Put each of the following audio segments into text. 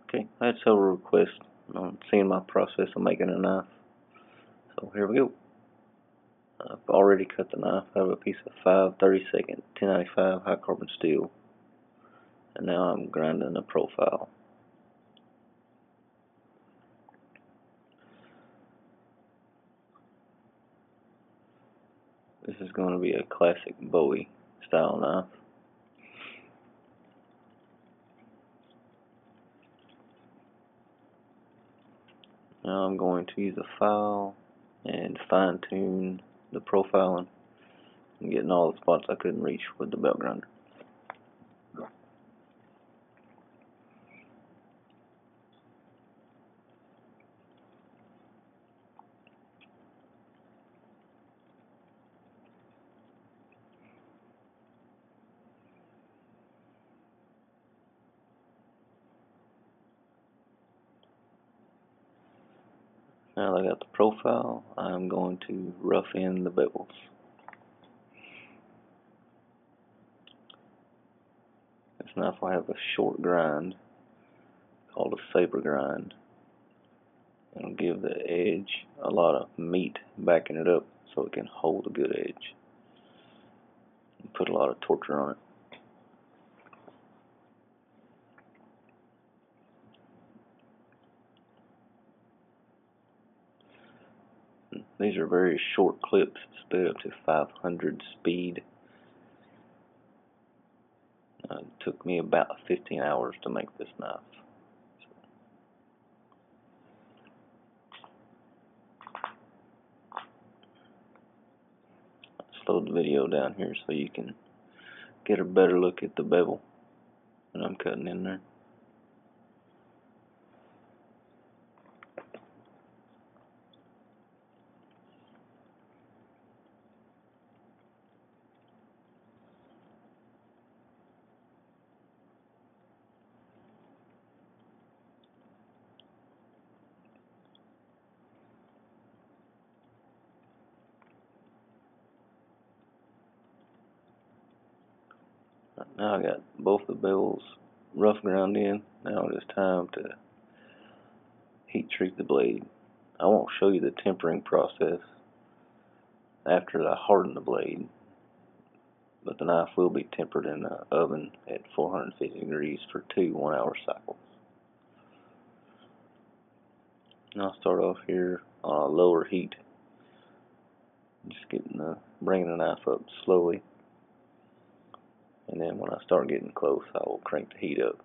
Okay, I had several requests on seeing my process of making a knife. So here we go. I've already cut the knife out of a piece of 5/32 1095 high carbon steel, and now I'm grinding a profile. This is going to be a classic Bowie style knife. Now I'm going to use a file and fine tune the profiling and getting all the spots I couldn't reach with the belt grinder. Now that I got the profile, I'm going to rough in the bevels. This knife will have a short grind called a saber grind. It'll give the edge a lot of meat backing it up so it can hold a good edge. And put a lot of torture on it. These are very short clips, sped up to 500 speed. It took me about 15 hours to make this knife. Slowed the video down here so you can get a better look at the bevel that I'm cutting in there. Now I got both the bevels rough ground in. Now it is time to heat treat the blade. I won't show you the tempering process after I harden the blade, but the knife will be tempered in the oven at 450 degrees for 2 1-hour cycles. And I'll start off here on a lower heat, just bringing the knife up slowly, and then when I start getting close, I will crank the heat up.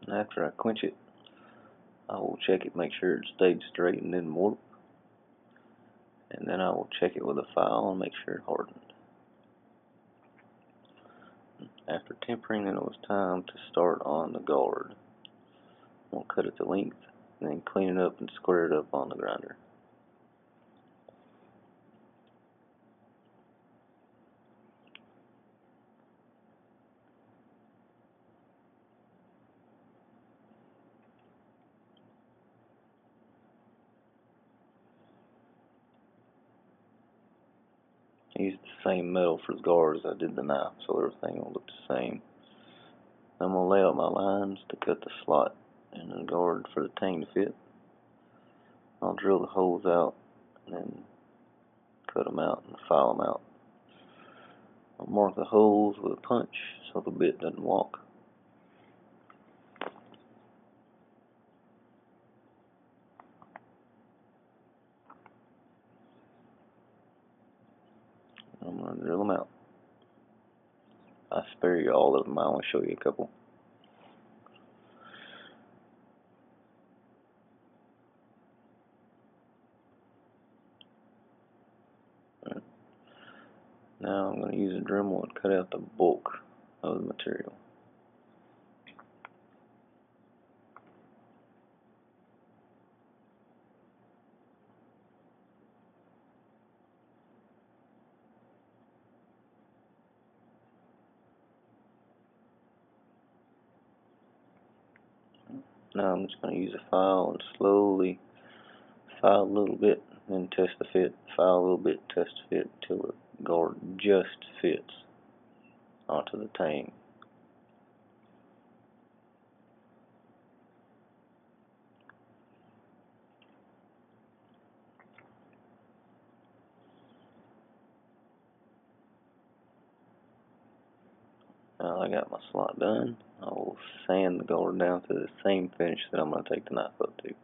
And after I quench it, I will check it, make sure it stayed straight and didn't warp. And then I will check it with a file and make sure it hardened. After tempering, then it was time to start on the guard. I'll cut it to length, and then clean it up and square it up on the grinder. I used the same metal for the guard as I did the knife, so everything will look the same. I'm going to lay out my lines to cut the slot in the guard for the tang to fit. I'll drill the holes out and then cut them out and file them out. I'll mark the holes with a punch so the bit doesn't walk. I'm going to drill them out. I spare you all of them. I want to show you a couple. Now I'm going to use a Dremel and cut out the bulk of the material. Now I'm just going to use a file and slowly file a little bit, then test the fit, file a little bit, test the fit until the guard just fits onto the tang. Now I got my slot done. I will sand the guard down to the same finish that I'm going to take the knife up to.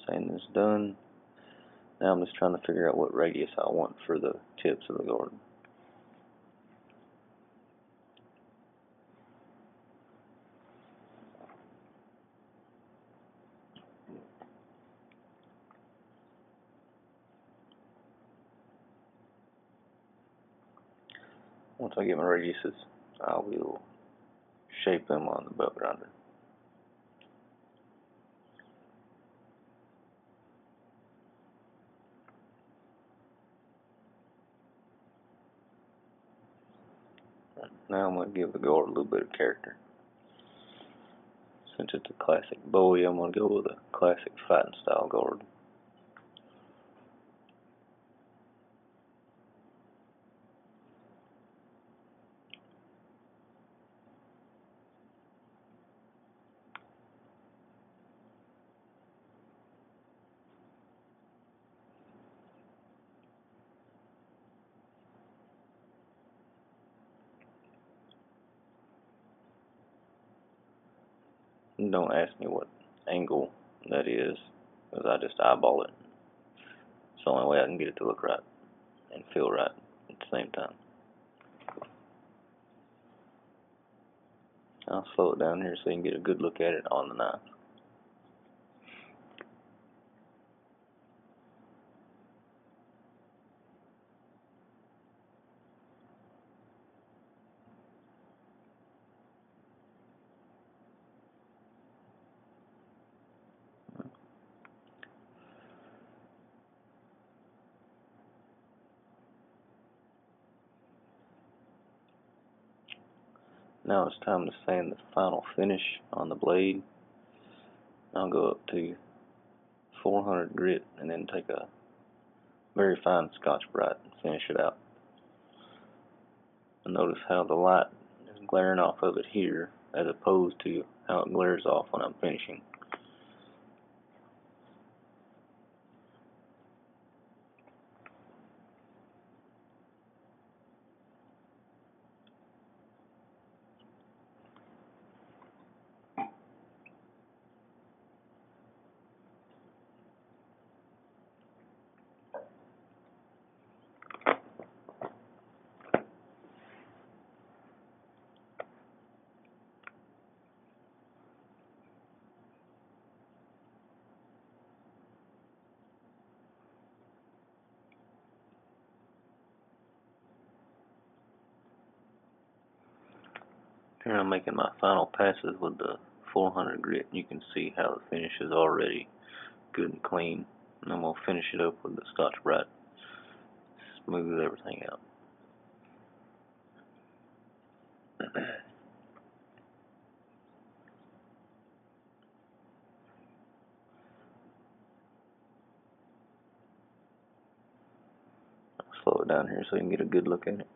Sand is done. Now I'm just trying to figure out what radius I want for the tips of the guard. Once I get my radiuses, I will shape them on the belt grinder. Now I'm going to give the guard a little bit of character. Since it's a classic Bowie, I'm going to go with a classic fighting style guard. Don't ask me what angle that is, because I just eyeball it. It's the only way I can get it to look right and feel right at the same time. I'll slow it down here so you can get a good look at it on the knife. Now it's time to sand the final finish on the blade. I'll go up to 400 grit and then take a very fine Scotch-Brite and finish it out. And notice how the light is glaring off of it here as opposed to how it glares off when I'm finishing. Here I'm making my final passes with the 400 grit, and you can see how the finish is already good and clean. And I'm going to finish it up with the Scotch-Brite, smooth everything out. Slow it down here so you can get a good look at it.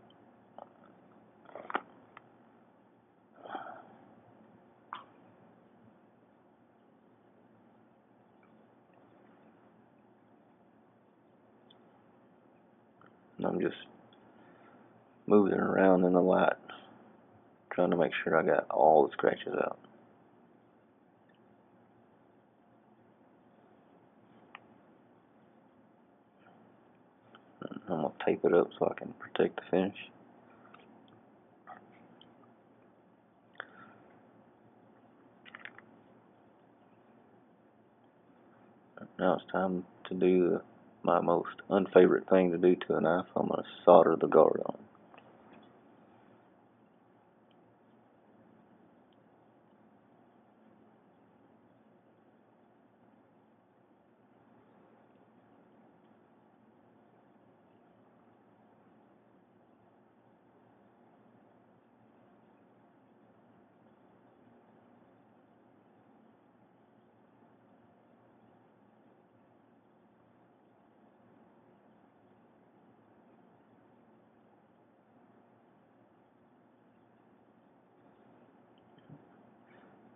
And I'm just moving around in the light, trying to make sure I got all the scratches out. And I'm going to tape it up so I can protect the finish. Now it's time to do my most unfavorite thing to do to a knife. I'm going to solder the guard on.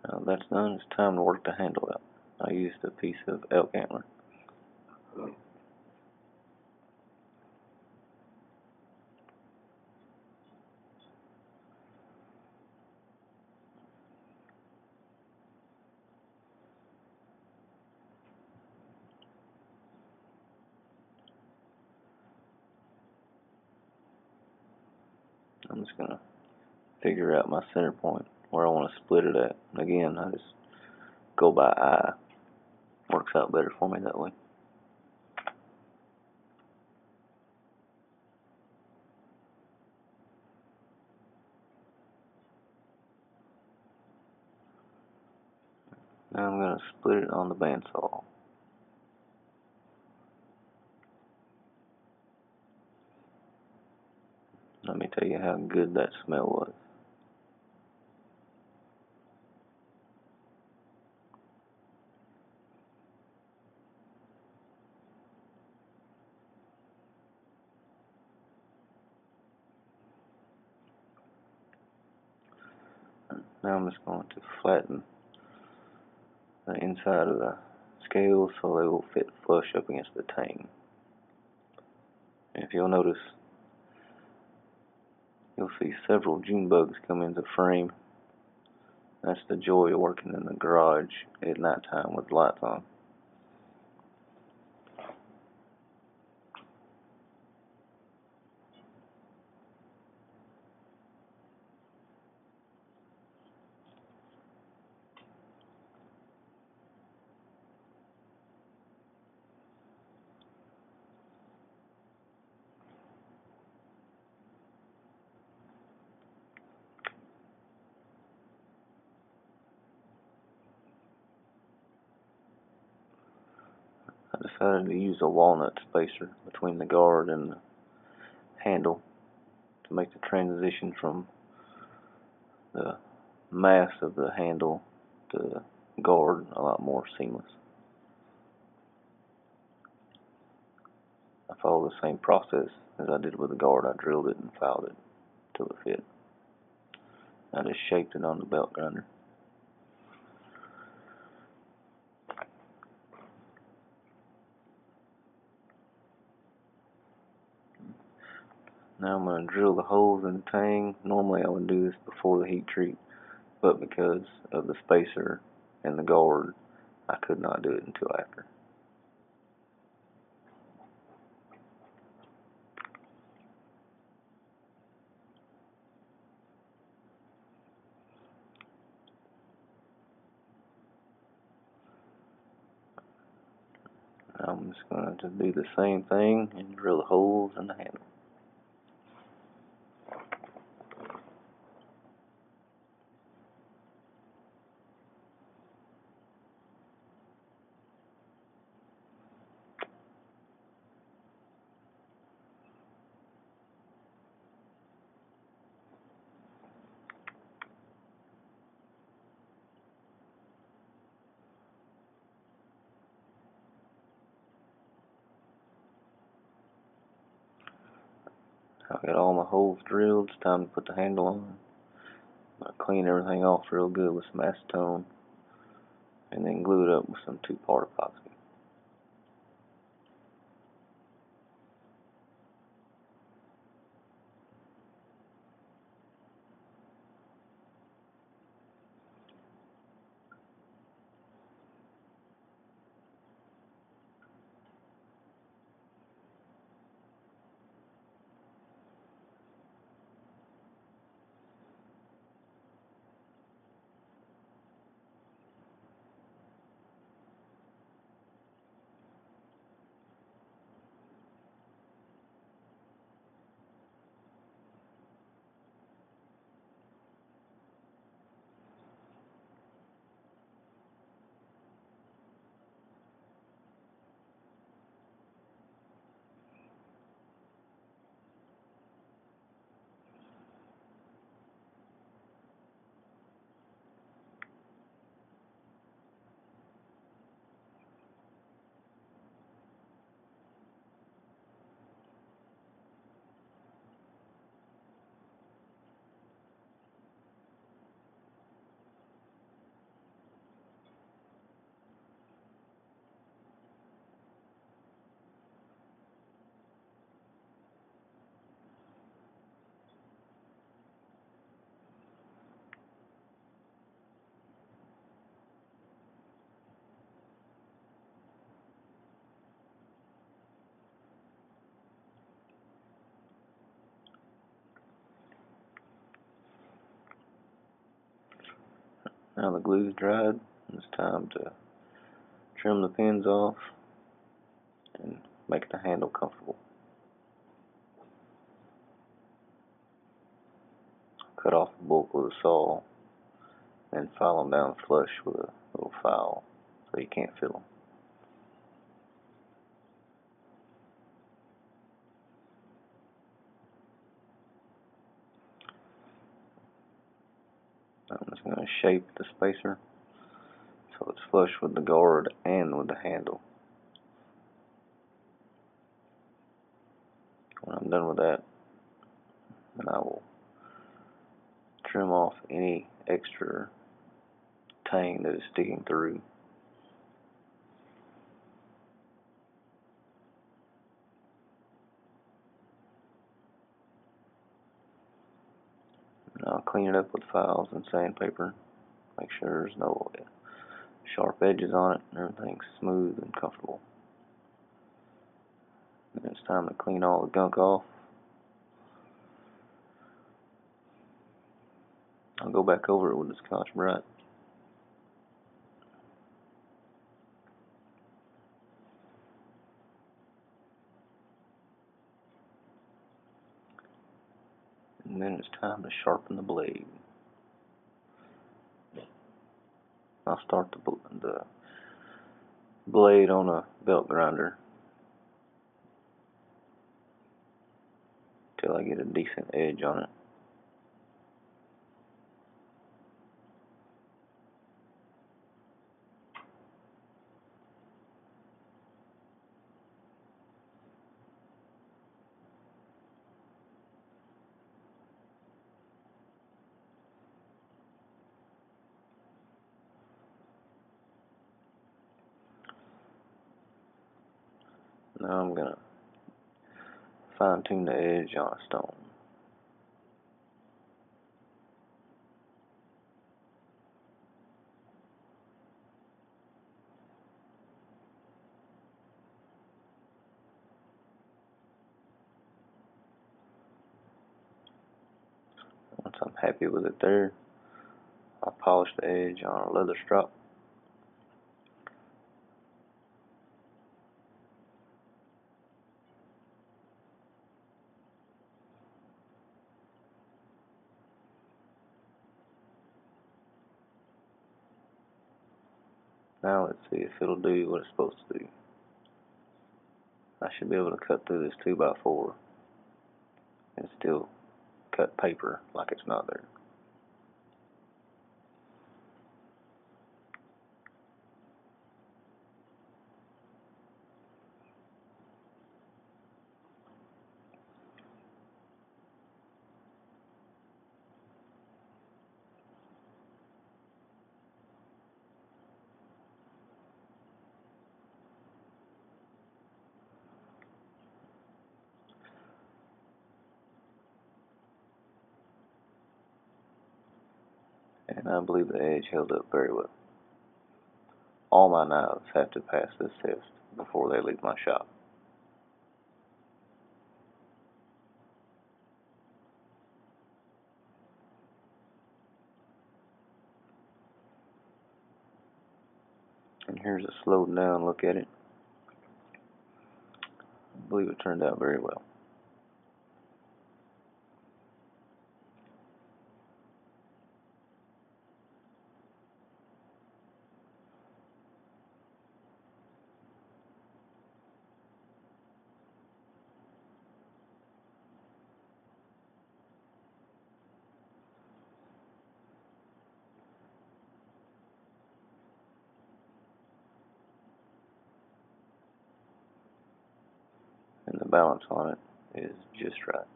Now that's done, it's time to work the handle out. I used a piece of elk antler. I'm just going to figure out my center point where I want to split it at. Again, I just go by eye. Works out better for me that way. Now I'm going to split it on the bandsaw. Let me tell you how good that smell was. Now I'm just going to flatten the inside of the scales so they will fit flush up against the tang. And if you'll notice, you'll see several June bugs come into frame. That's the joy of working in the garage at nighttime with lights on. I decided to use a walnut spacer between the guard and the handle to make the transition from the mass of the handle to the guard a lot more seamless. I followed the same process as I did with the guard. I drilled it and filed it till it fit. I just shaped it on the belt grinder. Now I'm going to drill the holes in the tang. Normally I would do this before the heat treat, but because of the spacer and the guard, I could not do it until after. I'm just going to do the same thing and drill the holes in the handle. I got all my holes drilled. It's time to put the handle on. I'm going to clean everything off real good with some acetone and then glue it up with some 2-part epoxy. Now the glue's dried, it's time to trim the pins off and make the handle comfortable. Cut off the bulk with a saw, then file them down flush with a little file so you can't feel them. I'm just going to shape the spacer so it's flush with the guard and with the handle. When I'm done with that, then I will trim off any extra tang that is sticking through. And I'll clean it up with files and sandpaper. Make sure there's no sharp edges on it and everything's smooth and comfortable. And it's time to clean all the gunk off. I'll go back over it with the Scotch-Brite. And then it's time to sharpen the blade. I'll start the blade on a belt grinder till I get a decent edge on it. Now I'm going to fine tune the edge on a stone. Once I'm happy with it there, I'll polish the edge on a leather strop. Now let's see if it'll do what it's supposed to do. I should be able to cut through this 2x4 and still cut paper like it's not there. And I believe the edge held up very well. All my knives have to pass this test before they leave my shop. And here's a slowed down look at it. I believe it turned out very well. And the balance on it is just right.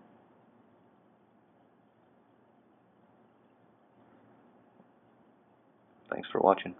Thanks for watching.